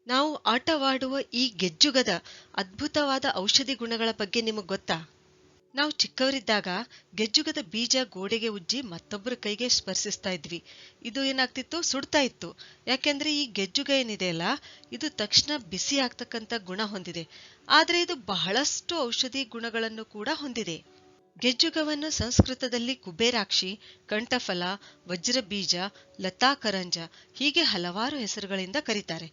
ನಾವು ಆಟವಾಡುವ ಈ ಗೆಜ್ಜುಗದ ಅದ್ಭುತವಾದ ಔಷಧಿ ಗುಣಗಳ ಬಗ್ಗೆ ನಿಮಗೆ ಗೊತ್ತಾ? ನಾವು ಚಿಕ್ಕವರಿದ್ದಾಗ ಗೆಜ್ಜುಗದ ಬೀಜ ಗೋಡೆಗೆ ಉಜ್ಜಿ ಮತ್ತೊಬ್ಬರ ಕೈಗೆ ಸ್ಪರ್ಶಿಸ್ತಾ ಇದ್ವಿ. ಇದು ಏನಾಗ್ತಿತ್ತು? ಸುಡ್ತಾ ಇತ್ತು. ಯಾಕೆಂದ್ರೆ ಈ ಗೆಜ್ಜುಗ ಏನಿದೆ ಅಲ್ಲ, ಇದು ತಕ್ಷಣ ಬಿಸಿ ಆಗ್ತಕ್ಕಂಥ ಗುಣ ಹೊಂದಿದೆ. ಆದ್ರೆ ಇದು ಬಹಳಷ್ಟು ಔಷಧಿ ಗುಣಗಳನ್ನು ಕೂಡ ಹೊಂದಿದೆ. ಗೆಜ್ಜುಗವನ್ನು ಸಂಸ್ಕೃತದಲ್ಲಿ ಕುಬೇರಾಕ್ಷಿ, ಕಂಠಫಲ, ವಜ್ರಬೀಜ, ಲತಾಕರಂಜ ಹೀಗೆ ಹಲವಾರು ಹೆಸರುಗಳಿಂದ ಕರೀತಾರೆ.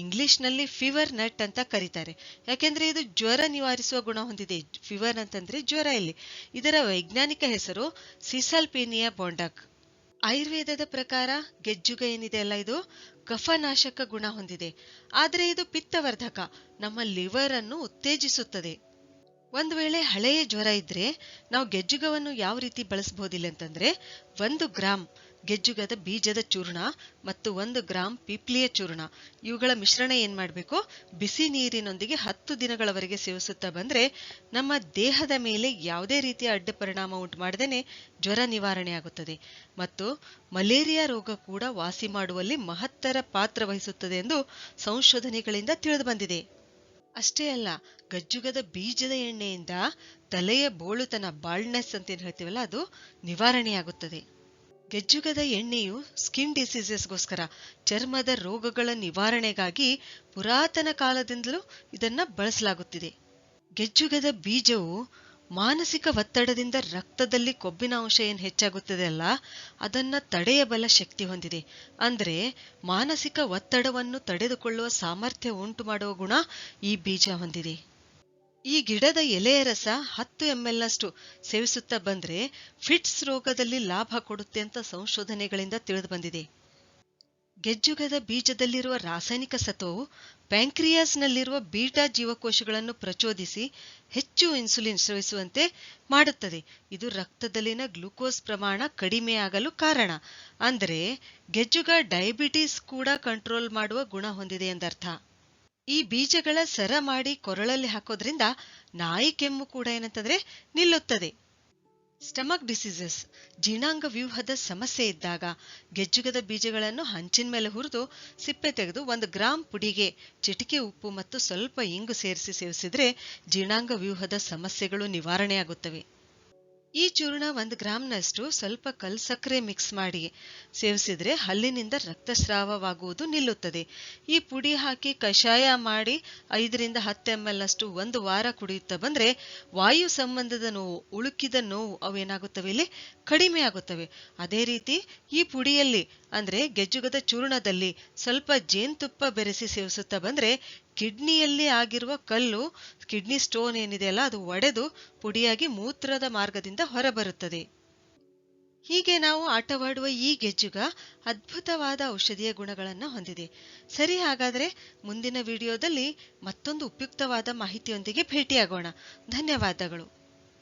ಇಂಗ್ಲಿಷ್ನಲ್ಲಿ ಫೀವರ್ ನಟ್ ಅಂತ ಕರೀತಾರೆ. ಯಾಕೆಂದ್ರೆ ಇದು ಜ್ವರ ನಿವಾರಿಸುವ ಗುಣ ಹೊಂದಿದೆ. ಫೀವರ್ ಅಂತಂದ್ರೆ ಜ್ವರ. ಇಲ್ಲಿ ಇದರ ವೈಜ್ಞಾನಿಕ ಹೆಸರು ಸಿಸಾಲ್ಪೇನಿಯಾ ಬೊಂಡಾಕ್. ಆಯುರ್ವೇದದ ಪ್ರಕಾರ ಗೆಜ್ಜುಗ ಏನಿದೆ ಅಲ್ಲ, ಇದು ಕಫನಾಶಕ ಗುಣ ಹೊಂದಿದೆ. ಆದ್ರೆ ಇದು ಪಿತ್ತವರ್ಧಕ, ನಮ್ಮ ಲಿವರ್ ಅನ್ನು ಉತ್ತೇಜಿಸುತ್ತದೆ. ಒಂದು ವೇಳೆ ಹಳೆಯ ಜ್ವರ ಇದ್ರೆ ನಾವು ಗೆಜ್ಜುಗವನ್ನು ಯಾವ ರೀತಿ ಬಳಸಬಹುದಿಲ್ಲ ಅಂತಂದ್ರೆ, 1 ಗ್ರಾಂ ಗೆಜ್ಜುಗದ ಬೀಜದ ಚೂರ್ಣ ಮತ್ತು 1 ಗ್ರಾಂ ಪೀಪ್ಲಿಯ ಚೂರ್ಣ ಇವುಗಳ ಮಿಶ್ರಣ ಏನ್ ಮಾಡಬೇಕು? ಬಿಸಿ ನೀರಿನೊಂದಿಗೆ 10 ದಿನಗಳವರೆಗೆ ಸೇವಿಸುತ್ತಾ ಬಂದ್ರೆ ನಮ್ಮ ದೇಹದ ಮೇಲೆ ಯಾವುದೇ ರೀತಿಯ ಅಡ್ಡ ಪರಿಣಾಮ ಉಂಟು ಮಾಡದೇನೆ ಜ್ವರ ನಿವಾರಣೆ ಆಗುತ್ತದೆ ಮತ್ತು ಮಲೇರಿಯಾ ರೋಗ ಕೂಡ ವಾಸಿ ಮಾಡುವಲ್ಲಿ ಮಹತ್ತರ ಪಾತ್ರ ವಹಿಸುತ್ತದೆ ಎಂದು ಸಂಶೋಧನೆಗಳಿಂದ ತಿಳಿದು ಬಂದಿದೆ. ಅಷ್ಟೇ ಅಲ್ಲ, ಗಜ್ಜುಗದ ಬೀಜದ ಎಣ್ಣೆಯಿಂದ ತಲೆಯ ಬೋಳುತನ, ಬಾಲ್ಡ್ನೆಸ್ ಅಂತ ಏನ್ ಹೇಳ್ತೀವಲ್ಲ, ಅದು ನಿವಾರಣೆಯಾಗುತ್ತದೆ. ಗೆಜ್ಜುಗದ ಎಣ್ಣೆಯು ಸ್ಕಿನ್ ಡಿಸೀಸಸ್ಗೋಸ್ಕರ, ಚರ್ಮದ ರೋಗಗಳ ನಿವಾರಣೆಗಾಗಿ ಪುರಾತನ ಕಾಲದಿಂದಲೂ ಇದನ್ನ ಬಳಸಲಾಗುತ್ತಿದೆ. ಗೆಜ್ಜುಗದ ಬೀಜವು ಮಾನಸಿಕ ಒತ್ತಡದಿಂದ ರಕ್ತದಲ್ಲಿ ಕೊಬ್ಬಿನ ಅಂಶ ಏನ್ ಹೆಚ್ಚಾಗುತ್ತದೆ ಅಲ್ಲ, ಅದನ್ನ ತಡೆಯಬಲ್ಲ ಶಕ್ತಿ ಹೊಂದಿದೆ. ಅಂದ್ರೆ ಮಾನಸಿಕ ಒತ್ತಡವನ್ನು ತಡೆದುಕೊಳ್ಳುವ ಸಾಮರ್ಥ್ಯ ಉಂಟು ಮಾಡುವ ಗುಣ ಈ ಬೀಜ ಹೊಂದಿದೆ. ಈ ಗಿಡದ ಎಲೆಯ ರಸ 10 ml ನಷ್ಟು ಸೇವಿಸುತ್ತಾ ಬಂದ್ರೆ ಫಿಟ್ಸ್ ರೋಗದಲ್ಲಿ ಲಾಭ ಕೊಡುತ್ತೆ ಅಂತ ಸಂಶೋಧನೆಗಳಿಂದ ತಿಳಿದು ಬಂದಿದೆ. ಗೆಜ್ಜುಗದ ಬೀಜದಲ್ಲಿರುವ ರಾಸಾಯನಿಕ ಸತ್ವವು ಪ್ಯಾಂಕ್ರಿಯಾಸ್ನಲ್ಲಿರುವ ಬೀಟಾ ಜೀವಕೋಶಗಳನ್ನು ಪ್ರಚೋದಿಸಿ ಹೆಚ್ಚು ಇನ್ಸುಲಿನ್ ಸ್ರವಿಸುವಂತೆ ಮಾಡುತ್ತದೆ. ಇದು ರಕ್ತದಲ್ಲಿನ ಗ್ಲೂಕೋಸ್ ಪ್ರಮಾಣ ಕಡಿಮೆಯಾಗಲು ಕಾರಣ. ಅಂದರೆ ಗೆಜ್ಜುಗ ಡಯಾಬಿಟಿಸ್ ಕೂಡ ಕಂಟ್ರೋಲ್ ಮಾಡುವ ಗುಣ ಹೊಂದಿದೆ ಎಂದರ್ಥ. ಈ ಬೀಜಗಳ ಸರ ಮಾಡಿ ಕೊರಳಲ್ಲಿ ಹಾಕೋದ್ರಿಂದ ನಾಯಿ ಕೆಮ್ಮು ಕೂಡ ಏನಂತಂದ್ರೆ ನಿಲ್ಲುತ್ತದೆ. ಸ್ಟಮಕ್ ಡಿಸೀಸಸ್, ಜೀರ್ಣಾಂಗ ವ್ಯೂಹದ ಸಮಸ್ಯೆ ಇದ್ದಾಗ ಗೆಜ್ಜುಗದ ಬೀಜಗಳನ್ನು ಹಂಚಿನ ಮೇಲೆ ಹುರಿದು ಸಿಪ್ಪೆ ತೆಗೆದು 1 ಗ್ರಾಂ ಪುಡಿಗೆ ಚಿಟಿಕೆ ಉಪ್ಪು ಮತ್ತು ಸ್ವಲ್ಪ ಇಂಗು ಸೇರಿಸಿ ಸೇವಿಸಿದ್ರೆ ಜೀರ್ಣಾಂಗ ವ್ಯೂಹದ ಸಮಸ್ಯೆಗಳು ನಿವಾರಣೆಯಾಗುತ್ತವೆ. ಈ ಚೂರ್ಣ 1 ಗ್ರಾಂನಷ್ಟು ಸ್ವಲ್ಪ ಕಲ್ಸಕ್ಕರೆ ಮಿಕ್ಸ್ ಮಾಡಿ ಸೇವಿಸಿದ್ರೆ ಹಲ್ಲಿನಿಂದ ರಕ್ತಸ್ರಾವವಾಗುವುದು ನಿಲ್ಲುತ್ತದೆ. ಈ ಪುಡಿ ಹಾಕಿ ಕಷಾಯ ಮಾಡಿ 5 ರಿಂದ 10 ml ನಷ್ಟು 1 ವಾರ ಕುಡಿಯುತ್ತಾ ಬಂದ್ರೆ ವಾಯು ಸಂಬಂಧದ ನೋವು, ಉಳುಕಿದ ನೋವು ಅವೇನಾಗುತ್ತವೆ ಇಲ್ಲಿ ಕಡಿಮೆ ಆಗುತ್ತವೆ. ಅದೇ ರೀತಿ ಈ ಪುಡಿಯಲ್ಲಿ ಅಂದ್ರೆ ಗೆಜ್ಜುಗದ ಚೂರ್ಣದಲ್ಲಿ ಸ್ವಲ್ಪ ಜೇನುತುಪ್ಪ ಬೆರೆಸಿ ಸೇವಿಸುತ್ತಾ ಬಂದ್ರೆ ಕಿಡ್ನಿಯಲ್ಲಿ ಆಗಿರುವ ಕಲ್ಲು, ಕಿಡ್ನಿ ಸ್ಟೋನ್ ಏನಿದೆ ಅಲ್ಲ, ಅದು ಒಡೆದು ಪುಡಿಯಾಗಿ ಮೂತ್ರದ ಮಾರ್ಗದಿಂದ ಹೊರಬರುತ್ತದೆ. ಹೀಗೆ ನಾವು ಆಟವಾಡುವ ಈ ಗೆಜ್ಜುಗ ಅದ್ಭುತವಾದ ಔಷಧೀಯ ಗುಣಗಳನ್ನು ಹೊಂದಿದೆ. ಸರಿ, ಹಾಗಾದ್ರೆ ಮುಂದಿನ ವಿಡಿಯೋದಲ್ಲಿ ಮತ್ತೊಂದು ಉಪಯುಕ್ತವಾದ ಮಾಹಿತಿಯೊಂದಿಗೆ ಭೇಟಿಯಾಗೋಣ. ಧನ್ಯವಾದಗಳು.